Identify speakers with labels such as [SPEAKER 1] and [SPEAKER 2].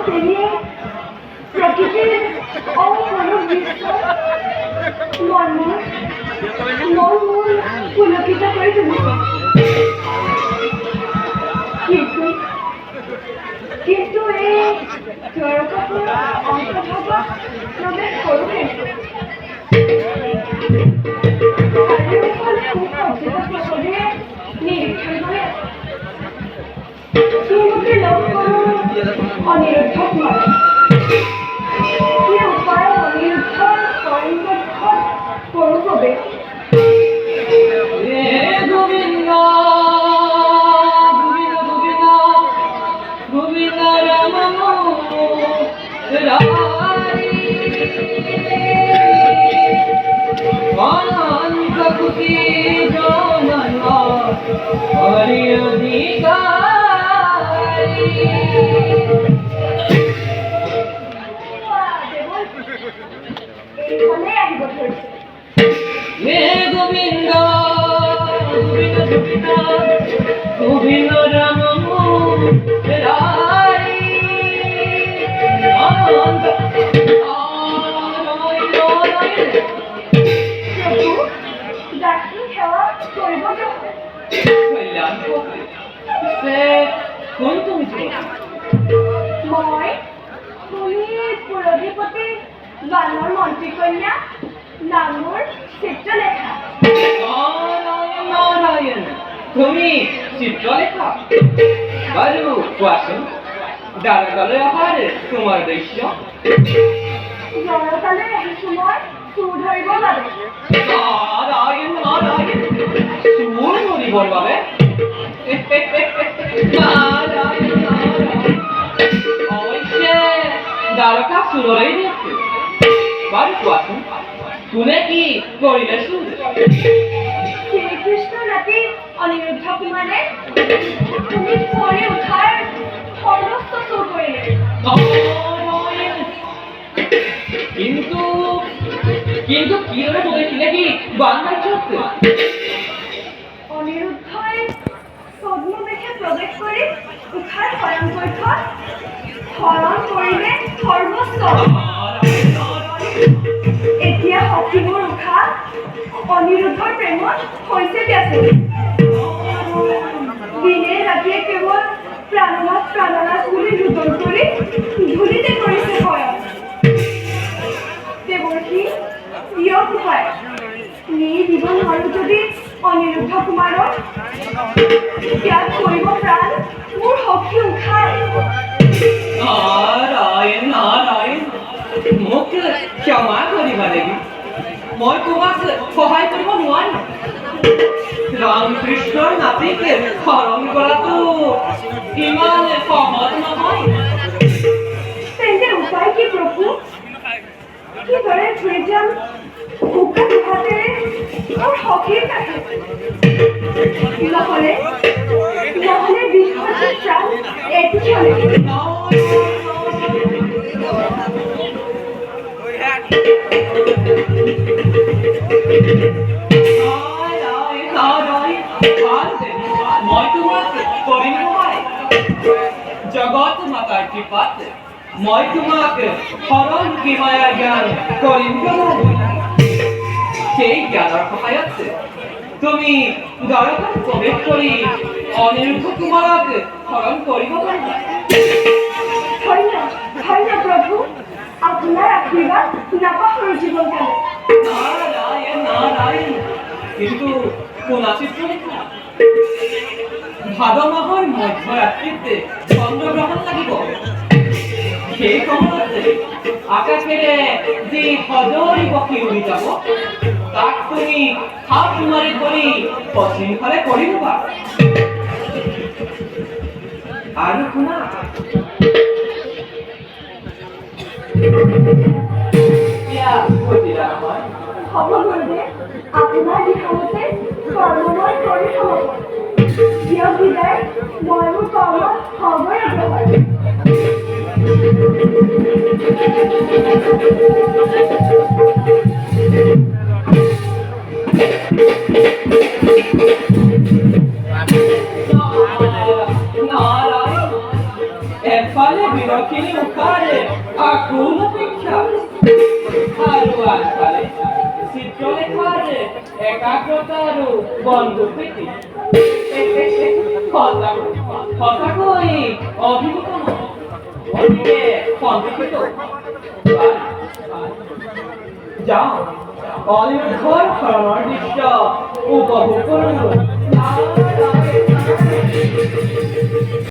[SPEAKER 1] পেরিয়ে প্রকৃতির অপরূপ দৃশ্য মন পুলকিত করে তুলেছে। কিন্তু এই জড়কপুর অন্তর্ভাবা প্রবেশ করবে নিরীক্ষণ করে শ্রীমুখে লক্ষ্য অনিরুদ্ধ করে কি উপায় অনিরুদ্ধ স্বয়ংবদ্ধ করবে।
[SPEAKER 2] গোবিন্দ গোবিন্দ গোবিন্দ রাম অনন্ত কুটি জনন হরি অধিকারী গোবিন্দ গোবিন্দ গোবিন্দ গোবিন্দ রাম অনন্ত কোন তুমি
[SPEAKER 1] মই তুমি পুরধিপতি বানর মন্ত্রী কন্যা নামুর চিত্রলেখা।
[SPEAKER 2] নারায়ণ তুমি চিত্রলেখা বারু কোয়াশন দাঁড়াকালে আহার তোমার দৃশ্য
[SPEAKER 1] জড়কালে এই সময় সুর ধরিব বাবে
[SPEAKER 2] নারায়ণ নারায়ণ সুর ধরিবর বাবে নারায়ণ নারায়ণ অবশ্যে দ্বারকা সুরেই দেখছে বারু কোয়াশন শুনে কি করিলে সুর
[SPEAKER 1] শ্রীকৃষ্ণ নাকি অনিরুদ্ধ কুমারে তুমি পরে উঠার সমস্ত সুর করিলে।
[SPEAKER 2] কিন্তু কিন্তু কিভাবে বলেছিলে কি বাংলার চলতে
[SPEAKER 1] অনিরুদ্ধই ছদ্মবেশে প্ৰৱেশ কৰি উঠাৰ ভয়ংকৰ হৰণ কৰিলে সৰ্বস্ব। এতিয়া সখীবোৰ উঠা অনিৰুদ্ধৰ প্ৰেমত হৈছে দিয়াচোন। দিনে ৰাতিয়ে কেৱল প্ৰাণনাথ প্ৰাণনাথ বুলি ৰোদন কৰি ধূলিতে কৰিছে ভয়ন। দেৱৰ্ষি দিয়ক উপায় নি দিব নোৱাৰো যদি অনিৰুদ্ধ কুমাৰক ত্যাগ কৰিব প্ৰাণ মোৰ সখী উঠাই।
[SPEAKER 2] নারায়ণ নারায়ণ মোক ক্ষমা কৰিবা দেৱী মই তোমাক সহায় কৰিব নোৱাৰিম ৰামকৃষ্ণৰ নাতিক হৰণ কৰাটো ইমান সহজ নহয়।
[SPEAKER 1] তেন্তে উপায় কি প্ৰভু? কিদৰে ঘূৰি যাম উকা দুহাতেৰে মোৰ সখীৰ কাষে? নহ'লে বিশ্বজিৎ প্ৰাণ এটি চলে।
[SPEAKER 2] মই তোমাক কৰিম সহায় জগত মাতাৰ কৃপাত মই তোমাক হৰণ কিমায়া জ্ঞান কৰিম সেই জ্ঞানৰ সহায়ত তুমি দ্বাৰকাত প্ৰৱেশ কৰি অনিৰুদ্ধ কুমাৰক হৰণ কৰিব পাৰিবা।
[SPEAKER 1] ধন্য ধন্য প্ৰভু, আপোনাৰ আশীৰ্বাদ নাপাহৰো জীৱনকালে।
[SPEAKER 2] নারায়ণ নারায়ণ কিন্তু কোন চিত্রলেখা ভাদ মাহৰ মধ্যৰাত্ৰিতে চন্দ্ৰগ্ৰহণ লাগিব সেই সময়তে আকাশেৰে যি সজৰি পক্ষী উৰি যাব তাক তুমি হাত মাৰি ধৰি পশ্চিম ফালে কৰিব পাৰা। আৰু শুনা
[SPEAKER 1] হ'ব গুৰুদেৱ, আপোনাৰ দিশমতে কৰ্মময় কৰি হ'ব। দিয়ক বিদায়, মই মোৰ কৰ্মত হ'বই অগ্ৰসৰ।
[SPEAKER 2] নারায়ণ ফলে বিরোধিনী মুখারে আকুল অপেক্ষা আরো আজকালে চিত্রলেখারে একাগ্রতার বন্ধ পেতে কথাকই অভিভূত অভিকে সন্তুষ্ট যাও অনির্ভর খরমার দৃশ্য উপভোগ করুন